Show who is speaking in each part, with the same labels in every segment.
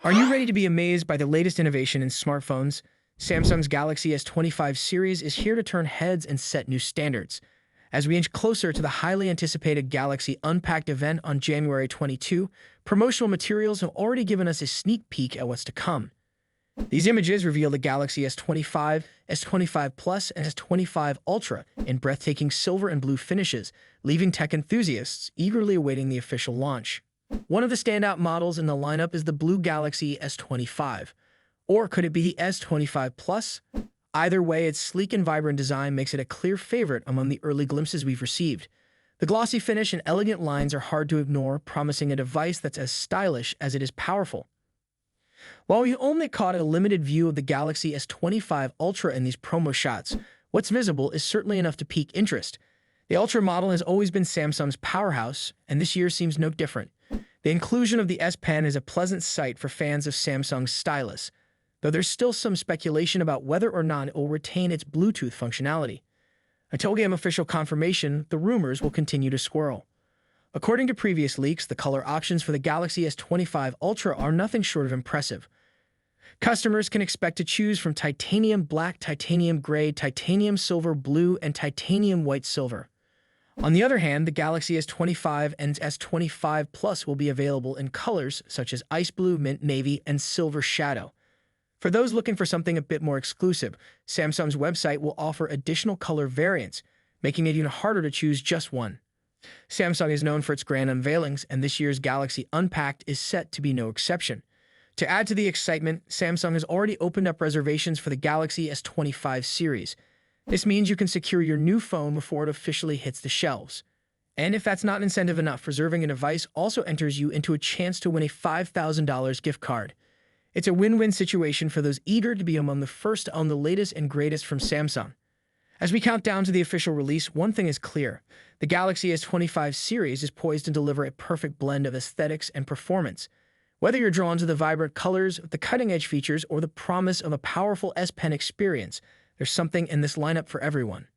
Speaker 1: Are you ready to be amazed by the latest innovation in smartphones? Samsung's Galaxy S25 series is here to turn heads and set new standards. As we inch closer to the highly anticipated Galaxy Unpacked event on January 22, promotional materials have already given us a sneak peek at what's to come. These images reveal the Galaxy S25, S25 Plus, and S25 Ultra in breathtaking silver and blue finishes, leaving tech enthusiasts eagerly awaiting the official launch. One of the standout models in the lineup is the blue Galaxy S25. Or could it be the S25 Plus? Either way, its sleek and vibrant design makes it a clear favorite among the early glimpses we've received. The glossy finish and elegant lines are hard to ignore, promising a device that's as stylish as it is powerful. While we only caught a limited view of the Galaxy S25 Ultra in these promo shots, what's visible is certainly enough to pique interest. The Ultra model has always been Samsung's powerhouse, and this year seems no different. The inclusion of the S Pen is a pleasant sight for fans of Samsung's stylus, though there's still some speculation about whether or not it will retain its Bluetooth functionality. Until we get official confirmation, the rumors will continue to swirl. According to previous leaks, the color options for the Galaxy S25 Ultra are nothing short of impressive. Customers can expect to choose from titanium black, titanium gray, titanium silver blue, and titanium white silver. On the other hand, the Galaxy S25 and S25 Plus will be available in colors such as ice blue, mint navy, and silver shadow. For those looking for something a bit more exclusive, Samsung's website will offer additional color variants, making it even harder to choose just one. Samsung is known for its grand unveilings, and this year's Galaxy Unpacked is set to be no exception. To add to the excitement, Samsung has already opened up reservations for the Galaxy S25 series. This means you can secure your new phone before it officially hits the shelves. And if that's not incentive enough, reserving a device also enters you into a chance to win a $5,000 gift card. It's a win-win situation for those eager to be among the first to own the latest and greatest from Samsung. As we count down to the official release, one thing is clear. The Galaxy S25 series is poised to deliver a perfect blend of aesthetics and performance. Whether you're drawn to the vibrant colors, the cutting-edge features, or the promise of a powerful S Pen experience, there's something in this lineup for everyone.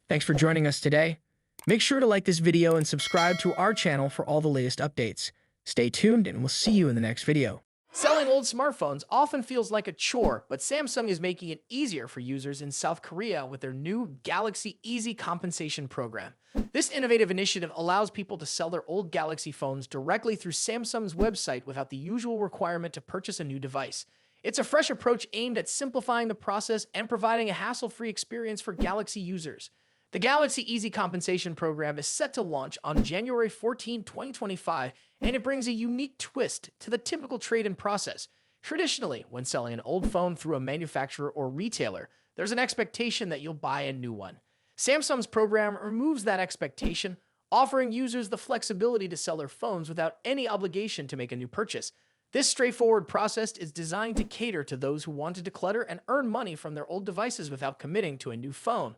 Speaker 1: Thanks for joining us today. Make sure to like this video and subscribe to our channel for all the latest updates. Stay tuned, and we'll see you in the next video.
Speaker 2: Selling old smartphones often feels like a chore, but Samsung is making it easier for users in South Korea with their new Galaxy Easy Compensation Program. This innovative initiative allows people to sell their old Galaxy phones directly through Samsung's website without the usual requirement to purchase a new device. It's a fresh approach aimed at simplifying the process and providing a hassle-free experience for Galaxy users. The Galaxy Easy Compensation Program is set to launch on January 14, 2025, and it brings a unique twist to the typical trade-in process. Traditionally, when selling an old phone through a manufacturer or retailer, there's an expectation that you'll buy a new one. Samsung's program removes that expectation, offering users the flexibility to sell their phones without any obligation to make a new purchase. This straightforward process is designed to cater to those who want to declutter and earn money from their old devices without committing to a new phone.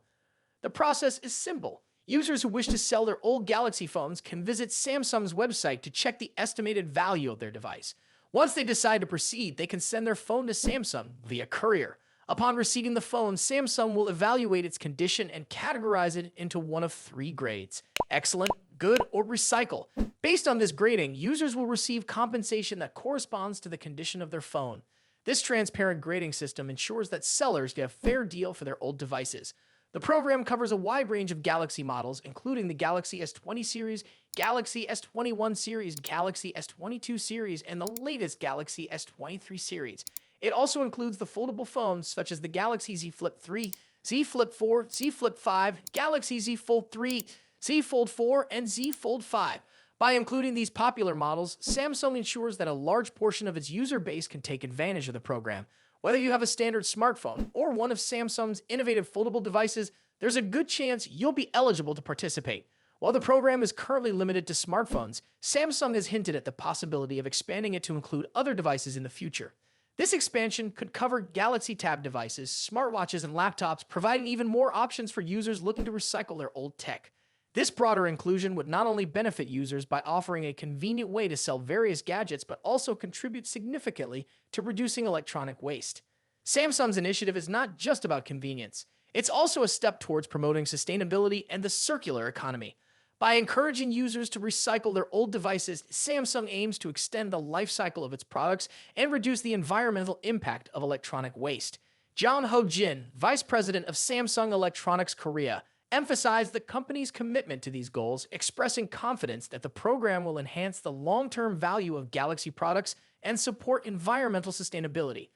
Speaker 2: The process is simple. Users who wish to sell their old Galaxy phones can visit Samsung's website to check the estimated value of their device. Once they decide to proceed, they can send their phone to Samsung via courier. Upon receiving the phone, Samsung will evaluate its condition and categorize it into one of three grades: excellent, good, or recycle. Based on this grading, users will receive compensation that corresponds to the condition of their phone. This transparent grading system ensures that sellers get a fair deal for their old devices. The program covers a wide range of Galaxy models, including the Galaxy S20 series, Galaxy S21 series, Galaxy S22 series, and the latest Galaxy S23 series. It also includes the foldable phones such as the Galaxy Z Flip 3, Z Flip 4, Z Flip 5, Galaxy Z Fold 3, Z Fold 4, and Z Fold 5. By including these popular models, Samsung ensures that a large portion of its user base can take advantage of the program. Whether you have a standard smartphone or one of Samsung's innovative foldable devices, there's a good chance you'll be eligible to participate. While the program is currently limited to smartphones, Samsung has hinted at the possibility of expanding it to include other devices in the future. This expansion could cover Galaxy Tab devices, smartwatches, and laptops, providing even more options for users looking to recycle their old tech. This broader inclusion would not only benefit users by offering a convenient way to sell various gadgets, but also contribute significantly to reducing electronic waste. Samsung's initiative is not just about convenience. It's also a step towards promoting sustainability and the circular economy. By encouraging users to recycle their old devices, Samsung aims to extend the life cycle of its products and reduce the environmental impact of electronic waste. John Ho-jin, vice president of Samsung Electronics Korea, emphasized the company's commitment to these goals, expressing confidence that the program will enhance the long-term value of Galaxy products and support environmental sustainability.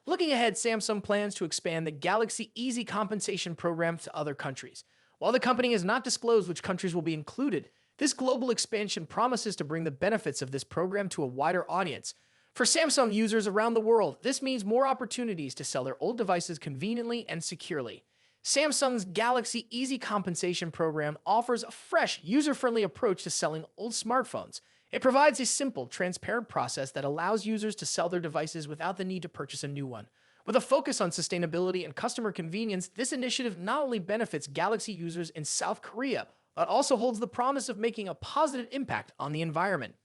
Speaker 2: Looking ahead, Samsung plans to expand the Galaxy Easy Compensation Program to other countries. While the company has not disclosed which countries will be included, this global expansion promises to bring the benefits of this program to a wider audience. For Samsung users around the world, this means more opportunities to sell their old devices conveniently and securely. Samsung's Galaxy Easy Compensation Program offers a fresh, user-friendly approach to selling old smartphones. It provides a simple, transparent process that allows users to sell their devices without the need to purchase a new one. With a focus on sustainability and customer convenience, this initiative not only benefits Galaxy users in South Korea, but also holds the promise of making a positive impact on the environment.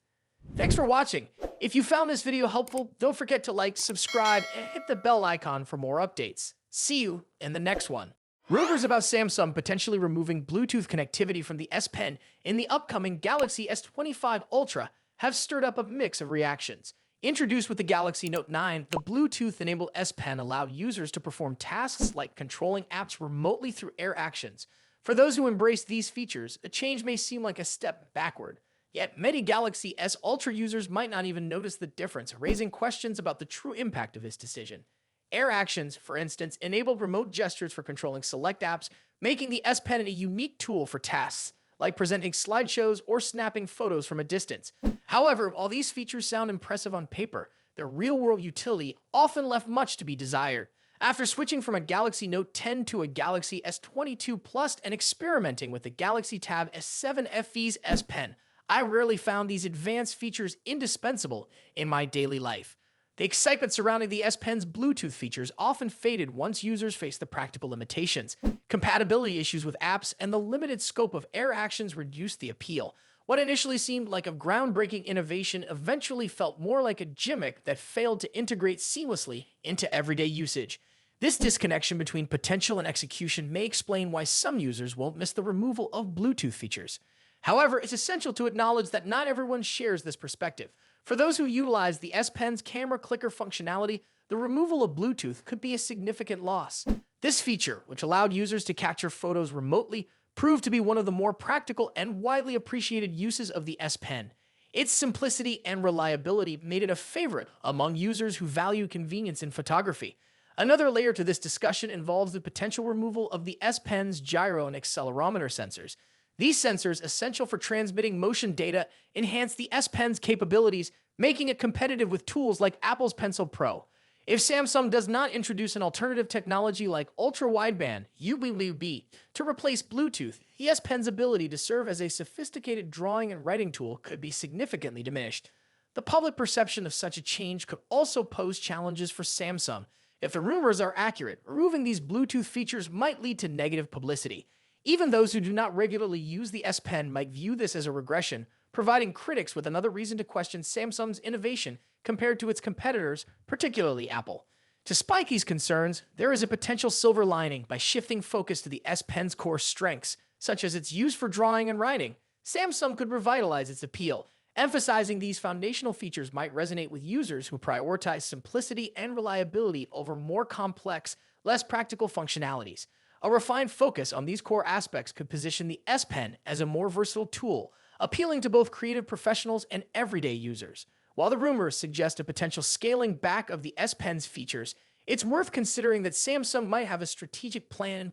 Speaker 2: Thanks for watching. If you found this video helpful, don't forget to like, subscribe, and hit the bell icon for more updates. See you in the next one. Rumors about Samsung potentially removing Bluetooth connectivity from the S Pen in the upcoming Galaxy S25 Ultra have stirred up a mix of reactions. Introduced with the Galaxy Note 9, the Bluetooth-enabled S Pen allowed users to perform tasks like controlling apps remotely through Air Actions. For those who embrace these features, the change may seem like a step backward. Yet many Galaxy S Ultra users might not even notice the difference, raising questions about the true impact of this decision. Air Actions, for instance, enable remote gestures for controlling select apps, making the S Pen a unique tool for tasks, like presenting slideshows or snapping photos from a distance. However, while these features sound impressive on paper, their real-world utility often left much to be desired. After switching from a Galaxy Note 10 to a Galaxy S22 Plus and experimenting with the Galaxy Tab S7 FE's S Pen, I rarely found these advanced features indispensable in my daily life. The excitement surrounding the S Pen's Bluetooth features often faded once users faced the practical limitations. Compatibility issues with apps and the limited scope of Air Actions reduced the appeal. What initially seemed like a groundbreaking innovation eventually felt more like a gimmick that failed to integrate seamlessly into everyday usage. This disconnection between potential and execution may explain why some users won't miss the removal of Bluetooth features. However, it's essential to acknowledge that not everyone shares this perspective. For those who utilize the S Pen's camera clicker functionality, the removal of Bluetooth could be a significant loss. This feature, which allowed users to capture photos remotely, proved to be one of the more practical and widely appreciated uses of the S Pen. Its simplicity and reliability made it a favorite among users who value convenience in photography. Another layer to this discussion involves the potential removal of the S Pen's gyro and accelerometer sensors. These sensors, essential for transmitting motion data, enhance the S Pen's capabilities, making it competitive with tools like Apple's Pencil Pro. If Samsung does not introduce an alternative technology like ultra-wideband (UWB) to replace Bluetooth, the S Pen's ability to serve as a sophisticated drawing and writing tool could be significantly diminished. The public perception of such a change could also pose challenges for Samsung. If the rumors are accurate, removing these Bluetooth features might lead to negative publicity. Even those who do not regularly use the S Pen might view this as a regression, providing critics with another reason to question Samsung's innovation compared to its competitors, particularly Apple. Despite these concerns, there is a potential silver lining. By shifting focus to the S Pen's core strengths, such as its use for drawing and writing, Samsung could revitalize its appeal. Emphasizing these foundational features might resonate with users who prioritize simplicity and reliability over more complex, less practical functionalities. A refined focus on these core aspects could position the S Pen as a more versatile tool, appealing to both creative professionals and everyday users. While the rumors suggest a potential scaling back of the S Pen's features, it's worth considering that Samsung might have a strategic plan in